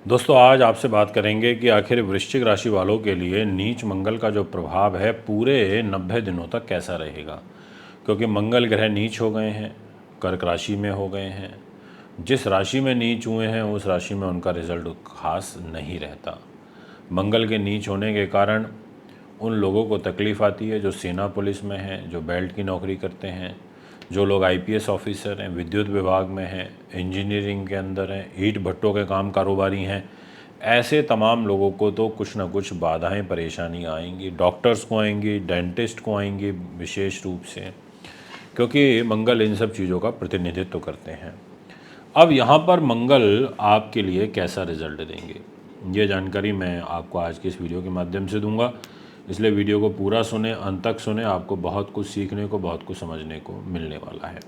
दोस्तों आज आपसे बात करेंगे कि आखिर वृश्चिक राशि वालों के लिए नीच मंगल का जो प्रभाव है पूरे 90 दिनों तक कैसा रहेगा। क्योंकि मंगल ग्रह नीच हो गए हैं, कर्क राशि में हो गए हैं। जिस राशि में नीच हुए हैं उस राशि में उनका रिजल्ट खास नहीं रहता। मंगल के नीच होने के कारण उन लोगों को तकलीफ़ आती है जो सेना पुलिस में हैं, जो बेल्ट की नौकरी करते हैं, जो लोग आईपीएस ऑफिसर हैं, विद्युत विभाग में हैं, इंजीनियरिंग के अंदर हैं, ईंट भट्टों के काम कारोबारी हैं। ऐसे तमाम लोगों को तो कुछ ना कुछ बाधाएं परेशानी आएंगी। डॉक्टर्स को आएंगी, डेंटिस्ट को आएंगी विशेष रूप से, क्योंकि मंगल इन सब चीज़ों का प्रतिनिधित्व करते हैं। अब यहाँ पर मंगल आपके लिए कैसा रिजल्ट देंगे, ये जानकारी मैं आपको आज की इस वीडियो के माध्यम से दूंगा। इसलिए वीडियो को पूरा सुने, अंत तक सुने, आपको बहुत कुछ सीखने को, बहुत कुछ समझने को मिलने वाला है।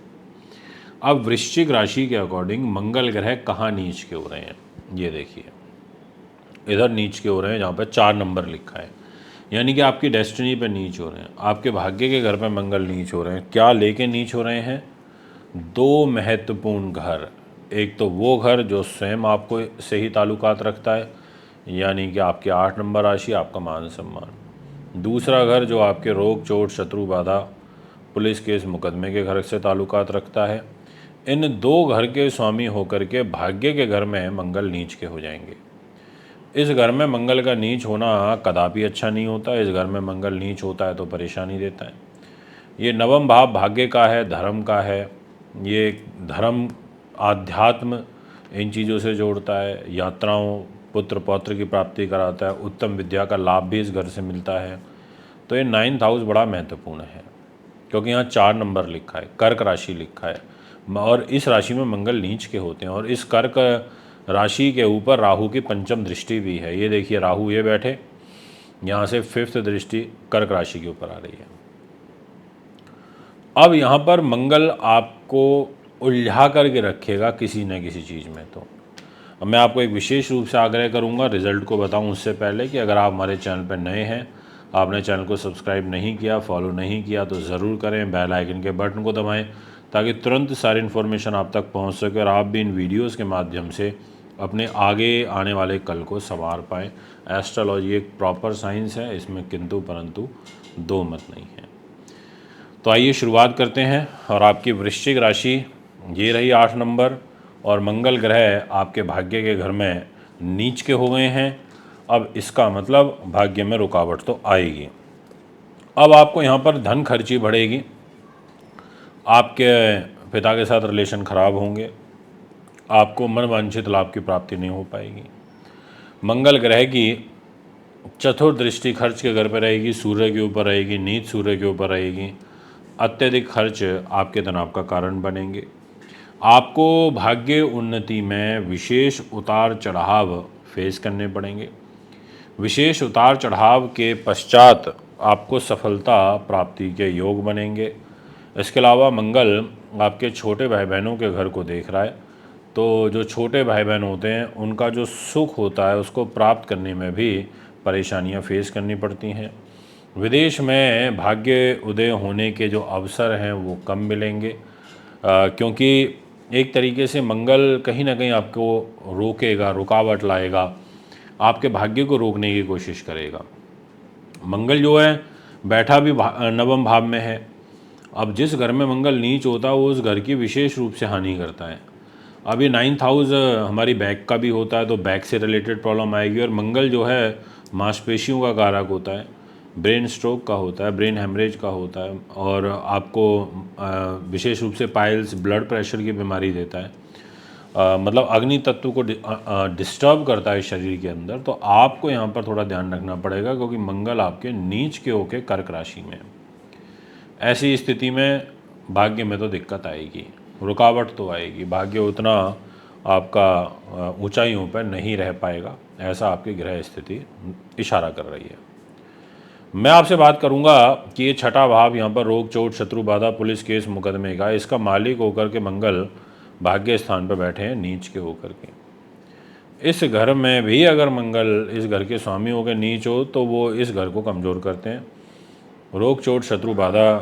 अब वृश्चिक राशि के अकॉर्डिंग मंगल ग्रह कहाँ नीच के हो रहे हैं, ये देखिए। इधर नीच के हो रहे हैं जहाँ पर 4 नंबर लिखा है, यानी कि आपकी डेस्टिनी पे नीच हो रहे हैं। आपके भाग्य के घर पे मंगल नीच हो रहे हैं। क्या लेके नीच हो रहे हैं? 2 महत्वपूर्ण घर। एक तो वो घर जो स्वयं आपको से ही ताल्लुकात रखता है, यानी कि आपके 8 नंबर राशि, आपका मान सम्मान। दूसरा घर जो आपके रोग चोट शत्रु बाधा पुलिस केस मुकदमे के घर से ताल्लुकात रखता है। इन 2 घर के स्वामी होकर के भाग्य के घर में मंगल नीच के हो जाएंगे। इस घर में मंगल का नीच होना कदापि अच्छा नहीं होता। इस घर में मंगल नीच होता है तो परेशानी देता है। ये नवम भाव भाग्य का है, धर्म का है। ये धर्म, आध्यात्म, इन चीज़ों से जोड़ता है। यात्राओं, पुत्र पौत्र की प्राप्ति कराता है। उत्तम विद्या का लाभ भी इस घर से मिलता है। तो ये 9th हाउस बड़ा महत्वपूर्ण है, क्योंकि यहाँ 4 नंबर लिखा है, कर्क राशि लिखा है, और इस राशि में मंगल नीच के होते हैं। और इस कर्क राशि के ऊपर राहु की पंचम दृष्टि भी है। ये देखिए, राहु ये बैठे, यहाँ से 5th दृष्टि कर्क राशि के ऊपर आ रही है। अब यहाँ पर मंगल आपको उलझा करके रखेगा किसी न किसी चीज़ में। तो अब मैं आपको एक विशेष रूप से आग्रह करूँगा, रिज़ल्ट को बताऊँ उससे पहले, कि अगर आप हमारे चैनल पर नए हैं, आपने चैनल को सब्सक्राइब नहीं किया, फॉलो नहीं किया, तो ज़रूर करें। बेल आइकन के बटन को दबाएं ताकि तुरंत सारी इन्फॉर्मेशन आप तक पहुंच सके और आप भी इन वीडियोस के माध्यम से अपने आगे आने वाले कल को संवार पाएँ। एस्ट्रोलॉजी एक प्रॉपर साइंस है, इसमें किंतु परंतु दो मत नहीं है। तो आइए शुरुआत करते हैं। और आपकी वृश्चिक राशि ये रही 8 नंबर, और मंगल ग्रह आपके भाग्य के घर में नीच के हो गए हैं। अब इसका मतलब भाग्य में रुकावट तो आएगी। अब आपको यहाँ पर धन खर्ची बढ़ेगी, आपके पिता के साथ रिलेशन खराब होंगे, आपको मनवांछित लाभ की प्राप्ति नहीं हो पाएगी। मंगल ग्रह की चतुर्थ दृष्टि खर्च के घर पर रहेगी, सूर्य के ऊपर रहेगी, नीच सूर्य के ऊपर रहेगी। अत्यधिक खर्च आपके तनाव का कारण बनेंगे। आपको भाग्य उन्नति में विशेष उतार चढ़ाव फेस करने पड़ेंगे। विशेष उतार चढ़ाव के पश्चात आपको सफलता प्राप्ति के योग बनेंगे। इसके अलावा मंगल आपके छोटे भाई बहनों के घर को देख रहा है, तो जो छोटे भाई बहन होते हैं उनका जो सुख होता है उसको प्राप्त करने में भी परेशानियां फेस करनी पड़ती हैं। विदेश में भाग्य उदय होने के जो अवसर हैं वो कम मिलेंगे, क्योंकि एक तरीके से मंगल कहीं ना कहीं आपको रोकेगा, रुकावट लाएगा, आपके भाग्य को रोकने की कोशिश करेगा। मंगल जो है बैठा भी नवम भाव में है। अब जिस घर में मंगल नीच होता है वो उस घर की विशेष रूप से हानि करता है। अब ये 9th हाउस हमारी बैक का भी होता है, तो बैक से रिलेटेड प्रॉब्लम आएगी। और मंगल जो है मांसपेशियों का कारक होता है, ब्रेन स्ट्रोक का होता है, ब्रेन हेमरेज का होता है, और आपको विशेष रूप से पाइल्स, ब्लड प्रेशर की बीमारी देता है। मतलब अग्नि तत्व को डिस्टर्ब करता है शरीर के अंदर। तो आपको यहाँ पर थोड़ा ध्यान रखना पड़ेगा, क्योंकि मंगल आपके नीच के होके कर्क राशि में। ऐसी स्थिति में भाग्य में तो दिक्कत आएगी, रुकावट तो आएगी, भाग्य उतना आपका ऊंचाइयों पर नहीं रह पाएगा, ऐसा आपकी ग्रह स्थिति इशारा कर रही है। मैं आपसे बात करूंगा कि ये छठा भाव यहाँ पर रोग चोट शत्रु बाधा पुलिस केस मुकदमे का, इसका मालिक होकर के मंगल भाग्य स्थान पर बैठे हैं नीच के होकर के। इस घर में भी अगर मंगल इस घर के स्वामी हो के नीच हो तो वो इस घर को कमज़ोर करते हैं। रोग चोट शत्रु बाधा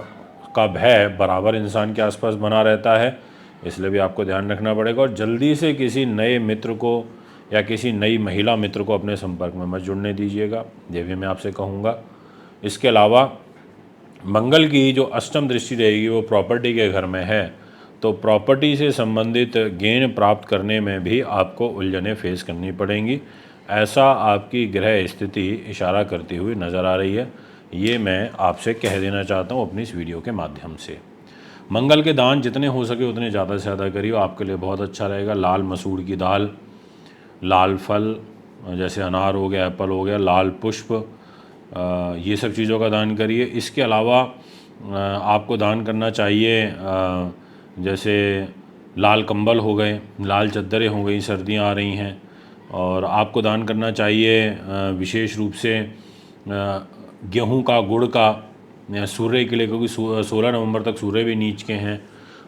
का भय बराबर इंसान के आसपास बना रहता है, इसलिए भी आपको ध्यान रखना पड़ेगा। और जल्दी से किसी नए मित्र को या किसी नई महिला मित्र को अपने संपर्क में मत जुड़ने दीजिएगा, ये भी मैं आपसे कहूँगा। इसके अलावा मंगल की जो अष्टम दृष्टि रहेगी वो प्रॉपर्टी के घर में है, तो प्रॉपर्टी से संबंधित गेन प्राप्त करने में भी आपको उलझनें फेस करनी पड़ेंगी, ऐसा आपकी ग्रह स्थिति इशारा करती हुई नज़र आ रही है। ये मैं आपसे कह देना चाहता हूँ अपनी इस वीडियो के माध्यम से। मंगल के दान जितने हो सके उतने ज़्यादा से ज़्यादा करिए, आपके लिए बहुत अच्छा रहेगा। लाल मसूर की दाल, लाल फल जैसे अनार हो गया, एप्पल हो गया, लाल पुष्प, ये सब चीज़ों का दान करिए। इसके अलावा आपको दान करना चाहिए जैसे लाल कंबल हो गए, लाल चद्दरें हो गई, सर्दियाँ आ रही हैं, और आपको दान करना चाहिए विशेष रूप से गेहूं का, गुड़ का, सूर्य के लिए, क्योंकि 16 नवंबर तक सूर्य भी नीच के हैं।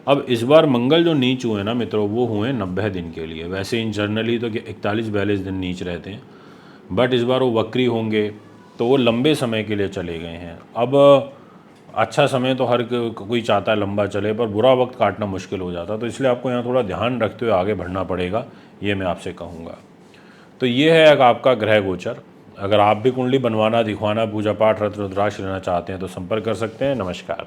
अब इस बार मंगल जो नीच हुए ना मित्रों, वो हुए 90 दिन के लिए। वैसे इन जनरली तो 41-42 दिन नीच रहते हैं, बट इस बार वो वक्री होंगे, तो वो लंबे समय के लिए चले गए हैं। अब अच्छा समय तो हर कोई चाहता है लंबा चले, पर बुरा वक्त काटना मुश्किल हो जाता, तो इसलिए आपको यहाँ थोड़ा ध्यान रखते हुए आगे बढ़ना पड़ेगा, ये मैं आपसे कहूँगा। तो ये है एक आपका ग्रह गोचर। अगर आप भी कुंडली बनवाना, दिखवाना, पूजा पाठ, रत्न रुद्राक्ष लेना चाहते हैं तो संपर्क कर सकते हैं। नमस्कार।